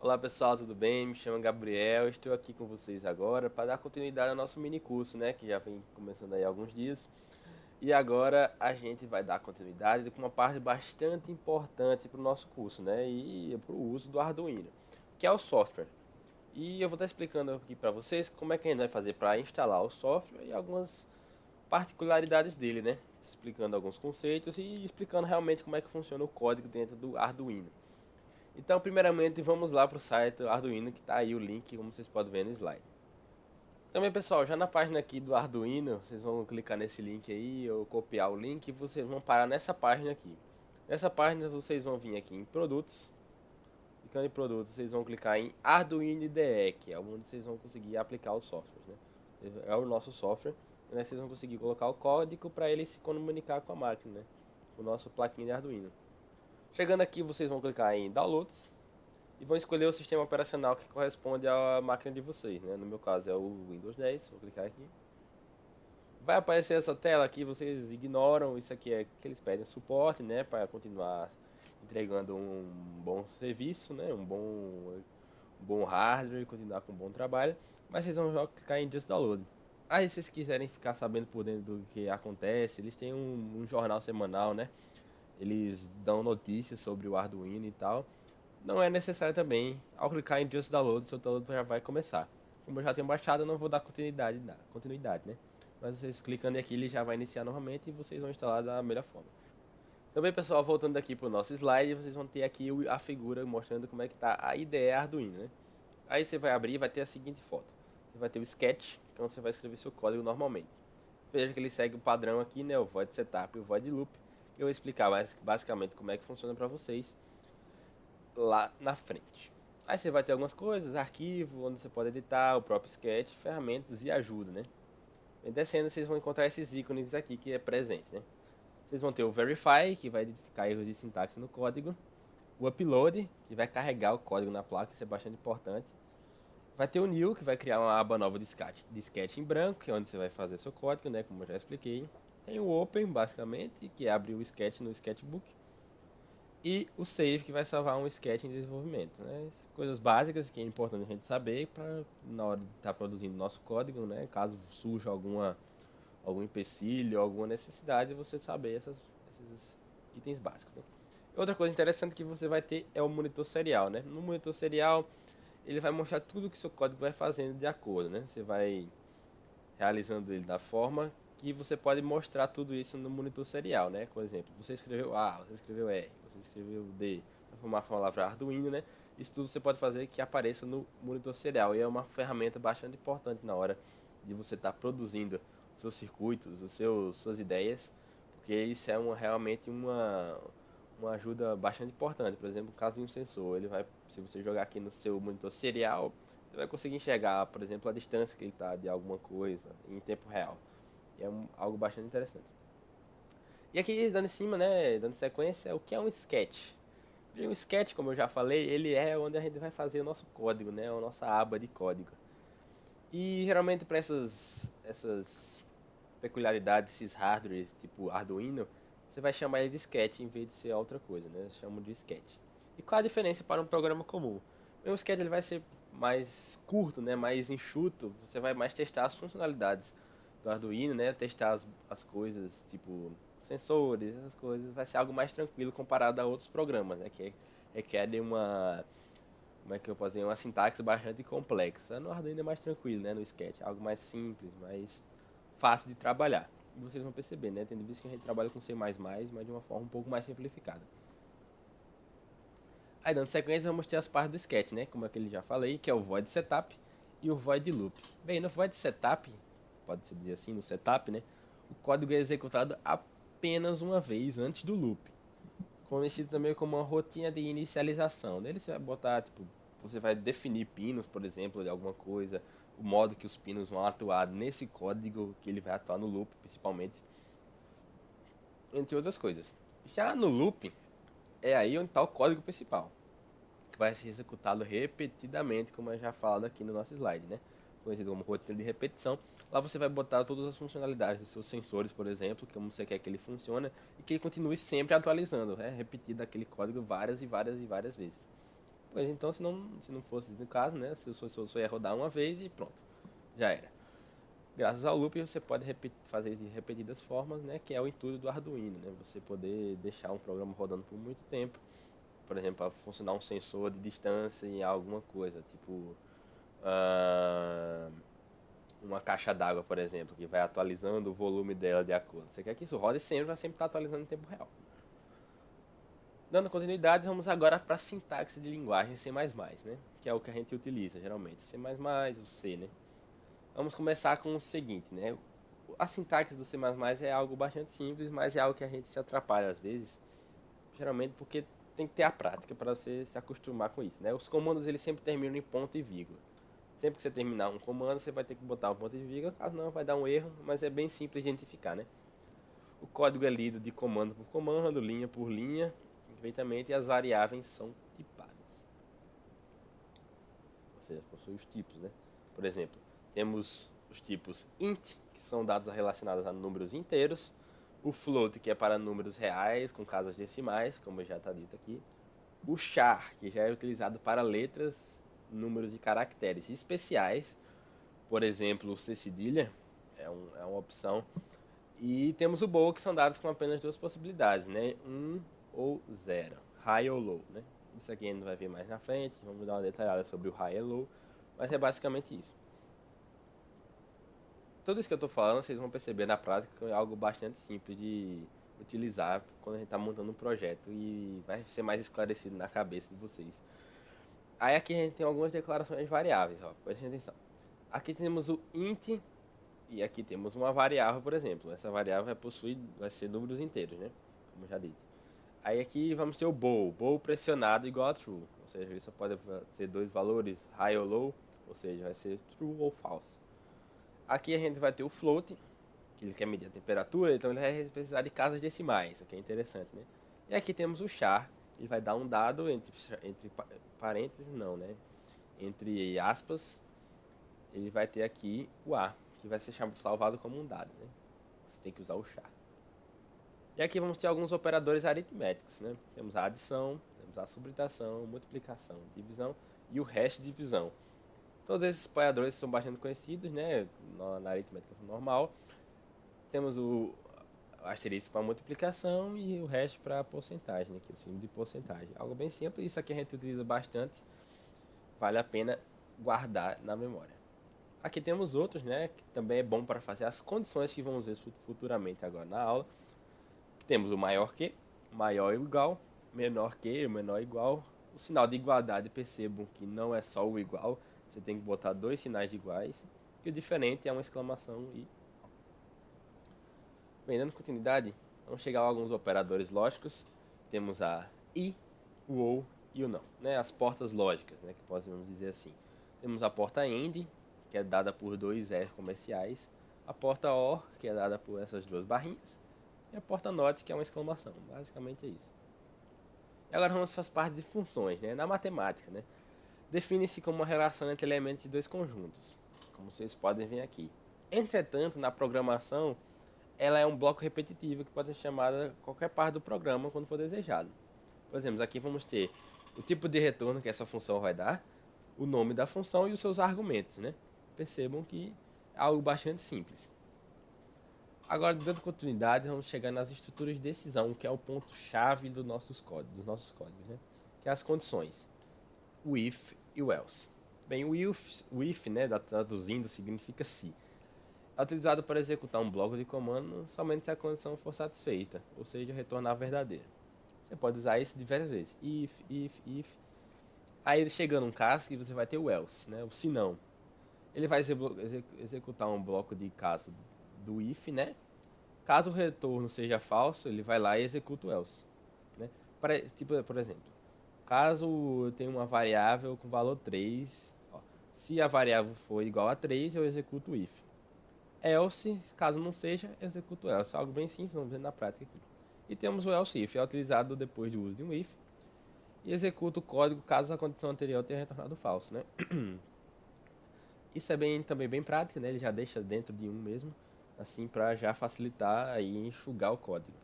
Olá pessoal, tudo bem? Me chamo Gabriel, estou aqui com vocês agora para dar continuidade ao nosso mini curso, né, que já vem começando aí há alguns dias. E agora a gente vai dar continuidade com uma parte bastante importante para o nosso curso, né, e para o uso do Arduino, que é o software. E eu vou estar explicando aqui para vocês como é que a gente vai fazer para instalar o software e algumas particularidades dele, né, explicando alguns conceitos e explicando realmente como é que funciona o código dentro do Arduino. Então, primeiramente, vamos lá para o site Arduino, que está aí o link, como vocês podem ver no slide. Também, pessoal, já na página aqui do Arduino, vocês vão clicar nesse link aí, ou copiar o link, e vocês vão parar nessa página aqui. Nessa página, vocês vão vir aqui em Produtos. Clicando em Produtos, vocês vão clicar em Arduino IDE, que é onde vocês vão conseguir aplicar os softwares, né? É o nosso software, né? Vocês vão conseguir colocar o código para ele se comunicar com a máquina, né? O nosso plaquinho de Arduino. Chegando aqui, vocês vão clicar em Downloads e vão escolher o sistema operacional que corresponde à máquina de vocês, né? No meu caso é o Windows 10, vou clicar aqui. Vai aparecer essa tela aqui, vocês ignoram, isso aqui é que eles pedem suporte, né, para continuar entregando um bom serviço, né, um bom hardware, continuar com um bom trabalho, mas vocês vão clicar em Just Download. Aí se vocês quiserem ficar sabendo por dentro do que acontece, eles têm um jornal semanal, né? Eles dão notícias sobre o Arduino e tal. Não é necessário também, ao clicar em Just Download, seu download já vai começar. Como eu já tenho baixado, eu não vou dar continuidade, né? Mas vocês clicando aqui, ele já vai iniciar novamente e vocês vão instalar da melhor forma. Também, pessoal, voltando aqui para o nosso slide, vocês vão ter aqui a figura mostrando como é que está a IDE Arduino, né? Aí você vai abrir e vai ter a seguinte foto. Você vai ter o sketch, que é onde você vai escrever seu código normalmente. Veja que ele segue o padrão aqui, né? O void setup e o void loop. Que eu vou explicar basicamente como é que funciona para vocês lá na frente. Aí você vai ter algumas coisas, arquivo, onde você pode editar, o próprio sketch, ferramentas e ajuda, né? E descendo, vocês vão encontrar esses ícones aqui que é presente, né? Vocês vão ter o Verify, que vai identificar erros de sintaxe no código. O Upload, que vai carregar o código na placa, isso é bastante importante. Vai ter o New, que vai criar uma aba nova de sketch em branco, que é onde você vai fazer seu código, né? Como eu já expliquei. Tem o Open, basicamente, que abre o sketch no sketchbook. E o save, que vai salvar um sketch em desenvolvimento, né? Coisas básicas que é importante a gente saber para na hora de estar produzindo nosso código, né? Caso surja algum empecilho, alguma necessidade, você saber esses itens básicos, né? Outra coisa interessante que você vai ter é o monitor serial, né? No monitor serial, ele vai mostrar tudo que seu código vai fazendo de acordo, né? Você vai realizando ele da forma que você pode mostrar tudo isso no monitor serial, né? Por exemplo, você escreveu A, você escreveu R, você escreveu D, uma palavra Arduino, né? Isso tudo você pode fazer que apareça no monitor serial e é uma ferramenta bastante importante na hora de você estar produzindo seus circuitos, suas ideias, porque isso é realmente uma ajuda bastante importante. Por exemplo, no caso de um sensor, ele vai, se você jogar aqui no seu monitor serial, você vai conseguir enxergar, por exemplo, a distância que ele está de alguma coisa em tempo real. E é algo bastante interessante. E aqui, dando em cima, né, dando sequência, o que é um sketch? E um sketch, como eu já falei, ele é onde a gente vai fazer o nosso código, né, a nossa aba de código. E geralmente para essas peculiaridades, esses hardwares, tipo Arduino, você vai chamar ele de sketch em vez de ser outra coisa, né? Eu chamo de sketch. E qual a diferença para um programa comum? O sketch ele vai ser mais curto, né? Mais enxuto. Você vai mais testar as funcionalidades do Arduino, né? Testar as coisas, tipo sensores, essas coisas. Vai ser algo mais tranquilo comparado a outros programas, né? Que requerem como é que eu posso dizer, uma sintaxe bastante complexa. No Arduino é mais tranquilo, né? No Sketch, algo mais simples, mais fácil de trabalhar. E vocês vão perceber, né? Tem vezes que a gente trabalha com C++, mas de uma forma um pouco mais simplificada. Aí, dando sequência, vamos ter as partes do Sketch, né? Como é que eu já falei, que é o Void Setup e o Void Loop. Bem, no Void Setup, pode-se dizer assim, no setup, né? O código é executado apenas uma vez antes do loop, conhecido também como uma rotina de inicialização. Nele você vai botar, tipo, você vai definir pinos, por exemplo, de alguma coisa, o modo que os pinos vão atuar nesse código que ele vai atuar no loop, principalmente, entre outras coisas. Já no loop, é aí onde está o código principal, que vai ser executado repetidamente, como é já falado aqui no nosso slide, né? Conhecido como rotina de repetição. Lá você vai botar todas as funcionalidades dos seus sensores, por exemplo, como você quer que ele funcione, e que ele continue sempre atualizando, né? Repetido aquele código várias e várias e várias vezes. Pois então, se não fosse no caso, né? Se só ia rodar uma vez e pronto, já era. Graças ao loop você pode fazer de repetidas formas, né? Que é o intuito do Arduino, né? Você poder deixar um programa rodando por muito tempo. Por exemplo, para funcionar um sensor de distância em alguma coisa, tipo ah, uma caixa d'água, por exemplo, que vai atualizando o volume dela de acordo. Você quer que isso rode sempre, vai sempre estar atualizando em tempo real. Dando continuidade, vamos agora para a sintaxe de linguagem C++, né? Que é o que a gente utiliza geralmente. C++, o C, né? Vamos começar com o seguinte, né? A sintaxe do C++ é algo bastante simples, mas é algo que a gente se atrapalha às vezes, geralmente porque tem que ter a prática para você se acostumar com isso, né? Os comandos eles sempre terminam em ponto e vírgula. Sempre que você terminar um comando, você vai ter que botar um ponto e vírgula, caso não vai dar um erro, mas é bem simples de identificar, né? O código é lido de comando por comando, linha por linha, perfeitamente, e as variáveis são tipadas. Ou seja, possui os tipos, né? Por exemplo, temos os tipos int, que são dados relacionados a números inteiros, o float, que é para números reais, com casas decimais, como já está dito aqui, o char, que já é utilizado para letras, números e caracteres especiais, por exemplo, o C cedilha é uma opção, e temos o bool, que são dados com apenas duas possibilidades, né? 1 ou 0, high ou low, né? Isso aqui a gente vai ver mais na frente, vamos dar uma detalhada sobre o high e low, mas é basicamente isso. Tudo isso que eu estou falando, vocês vão perceber na prática, é algo bastante simples de utilizar quando a gente está montando um projeto e vai ser mais esclarecido na cabeça de vocês. Aí aqui a gente tem algumas declarações variáveis, ó, prestem atenção. Aqui temos o int e aqui temos uma variável, por exemplo. Essa variável vai ser números inteiros, né? Como já dito. Aí aqui vamos ter o bool pressionado igual a true, ou seja, ele só pode ser dois valores, high ou low, ou seja, vai ser true ou false. Aqui a gente vai ter o float, que ele quer medir a temperatura, então ele vai precisar de casas decimais, o que é interessante, né? E aqui temos o char, ele vai dar um dado entre parênteses, não, né? Entre aspas, ele vai ter aqui o A, que vai ser salvado como um dado, né? Você tem que usar o char. E aqui vamos ter alguns operadores aritméticos, né? Temos a adição, temos a subtração, multiplicação, divisão e o hash de divisão. Todos esses operadores são bastante conhecidos, né? Na aritmética normal. Temos o asterisco para multiplicação e o hash para porcentagem, né? Que é o signo de porcentagem. Algo bem simples, isso aqui a gente utiliza bastante, vale a pena guardar na memória. Aqui temos outros, né? Que também é bom para fazer as condições que vamos ver futuramente agora na aula. Temos o maior que, maior ou igual, menor que, menor ou igual. O sinal de igualdade, percebam que não é só o igual, você tem que botar dois sinais de iguais. E o diferente é uma exclamação e... Bem, dando continuidade, vamos chegar a alguns operadores lógicos. Temos a i, o ou e o não, né? As portas lógicas, né? Que podemos dizer assim. Temos a porta AND, que é dada por dois R comerciais. A porta OR, que é dada por essas duas barrinhas. E a porta NOT, que é uma exclamação. Basicamente é isso. E agora vamos para as partes de funções, né? Na matemática, né? Define-se como uma relação entre elementos de dois conjuntos, como vocês podem ver aqui. Entretanto, na programação, ela é um bloco repetitivo que pode ser chamada qualquer parte do programa quando for desejado. Por exemplo, aqui vamos ter o tipo de retorno que essa função vai dar, o nome da função e os seus argumentos, né? Percebam que é algo bastante simples. Agora, dando continuidade, vamos chegar nas estruturas de decisão, que é o ponto-chave dos nossos códigos, né? Que é as condições, o if e o else. Bem, o if, né, traduzindo, significa se. É utilizado para executar um bloco de comando somente se a condição for satisfeita, ou seja, retornar verdadeiro. Você pode usar isso diversas vezes. If. Aí chegando um caso que você vai ter o else, né? O se não. Ele vai executar um bloco de caso do if, né? Caso o retorno seja falso, ele vai lá e executa o else, né? Tipo, por exemplo, caso eu tenha uma variável com valor 3, ó, se a variável for igual a 3, eu executo o if. Else, caso não seja, executo o else. Algo bem simples, vamos ver na prática aqui. E temos o else if, é utilizado depois do uso de um if, e executa o código caso a condição anterior tenha retornado falso, né? Isso é também bem prático, né? Ele já deixa dentro de um mesmo, assim para já facilitar e enxugar o código.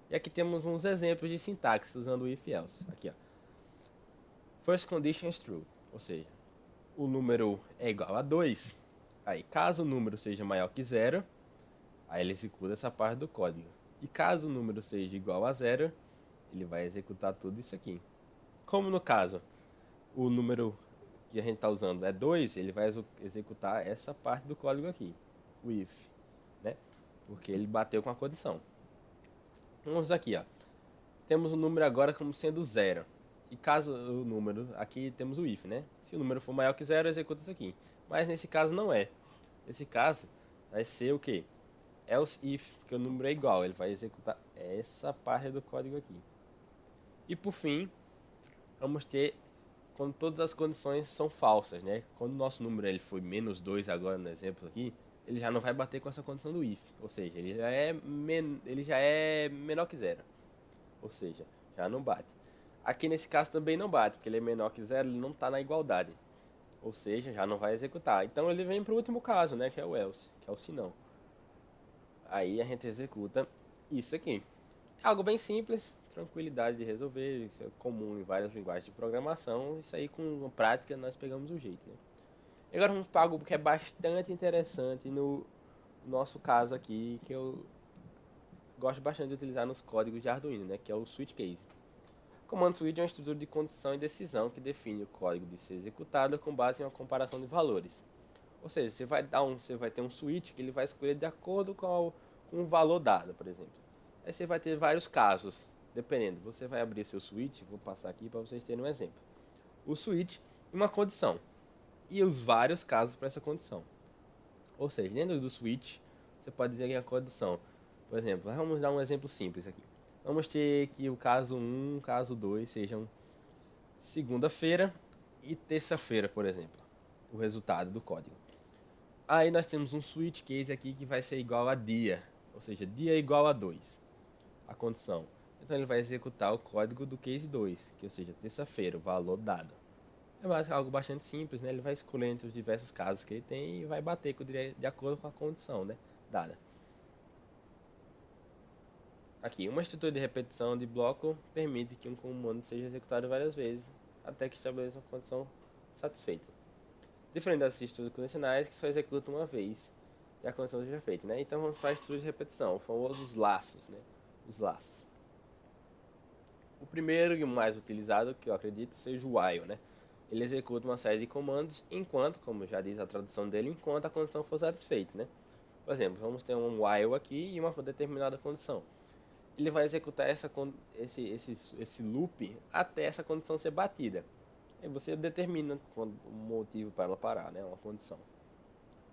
E aqui temos uns exemplos de sintaxe usando o if else. Aqui, ó. First condition is true, ou seja, o número é igual a 2. Aí, caso o número seja maior que 0, aí ele executa essa parte do código. E caso o número seja igual a 0, ele vai executar tudo isso aqui. Como no caso, o número que a gente está usando é 2, ele vai executar essa parte do código aqui, o if, né? Porque ele bateu com a condição. Vamos aqui, ó. Temos o número agora como sendo 0. E caso o número, aqui temos o if, né? Se o número for maior que 0, executa isso aqui. Mas nesse caso não é. Nesse caso vai ser o quê? Else if, porque o número é igual. Ele vai executar essa parte do código aqui. E por fim, vamos ter quando todas as condições são falsas, né? Quando o nosso número ele foi menos 2 agora no exemplo aqui, ele já não vai bater com essa condição do if. Ou seja, ele já é menor que 0. Ou seja, já não bate. Aqui nesse caso também não bate, porque ele é menor que 0, ele não está na igualdade. Ou seja, já não vai executar. Então ele vem para o último caso, né, que é o else, que é o se não. Aí a gente executa isso aqui. É algo bem simples, tranquilidade de resolver, isso é comum em várias linguagens de programação. Isso aí com a prática nós pegamos o jeito, né? E agora vamos para algo que é bastante interessante no nosso caso aqui, que eu gosto bastante de utilizar nos códigos de Arduino, né, que é o switch case. O comando switch é uma estrutura de condição e decisão que define o código de ser executado com base em uma comparação de valores. Ou seja, você vai ter um switch que ele vai escolher de acordo com o valor dado, por exemplo. Aí você vai ter vários casos, dependendo. Você vai abrir seu switch, vou passar aqui para vocês terem um exemplo. O switch e uma condição. E os vários casos para essa condição. Ou seja, dentro do switch, você pode dizer que a condição. Por exemplo, vamos dar um exemplo simples aqui. Vamos ter que o caso 1, caso 2 sejam segunda-feira e terça-feira, por exemplo. O resultado do código. Aí nós temos um switch case aqui que vai ser igual a dia. Ou seja, dia é igual a 2. A condição. Então ele vai executar o código do case 2, que ou seja, terça-feira, o valor dado. É algo bastante simples, né? Ele vai escolher entre os diversos casos que ele tem e vai bater de acordo com a condição, né, dada. Aqui, uma estrutura de repetição de bloco permite que um comando seja executado várias vezes até que estabeleça uma condição satisfeita. Diferente das estruturas condicionais que só executam uma vez e a condição seja feita, né? Então vamos para a estrutura de repetição, os famosos laços, né? Os laços. O primeiro e o mais utilizado, que eu acredito, seja o while, né? Ele executa uma série de comandos enquanto, como já diz a tradução dele, enquanto a condição for satisfeita, né? Por exemplo, vamos ter um while aqui e uma determinada condição. Ele vai executar esse loop até essa condição ser batida. E você determina o motivo para ela parar, né? Uma condição.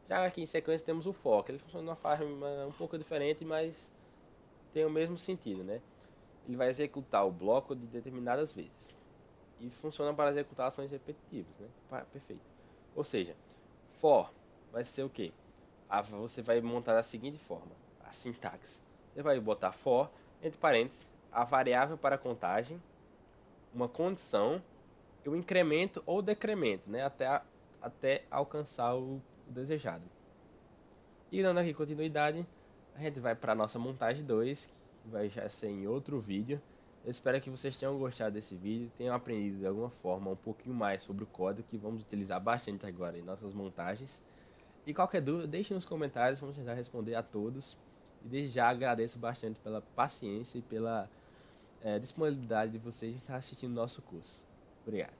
Já aqui em sequência temos o for, que ele funciona de uma forma um pouco diferente, mas tem o mesmo sentido, né? Ele vai executar o bloco de determinadas vezes. E funciona para executar ações repetitivas, né? Perfeito. Ou seja, for vai ser o quê? Você vai montar da seguinte forma, a sintaxe. Você vai botar for, entre parênteses, a variável para contagem, uma condição e o incremento ou decremento, né? Até alcançar o desejado. E dando aqui continuidade, a gente vai para a nossa montagem 2, que vai já ser em outro vídeo. Eu espero que vocês tenham gostado desse vídeo, tenham aprendido de alguma forma um pouquinho mais sobre o código que vamos utilizar bastante agora em nossas montagens. E qualquer dúvida, deixe nos comentários, vamos tentar responder a todos. E desde já agradeço bastante pela paciência e pela disponibilidade de vocês estar assistindo nosso curso. Obrigado.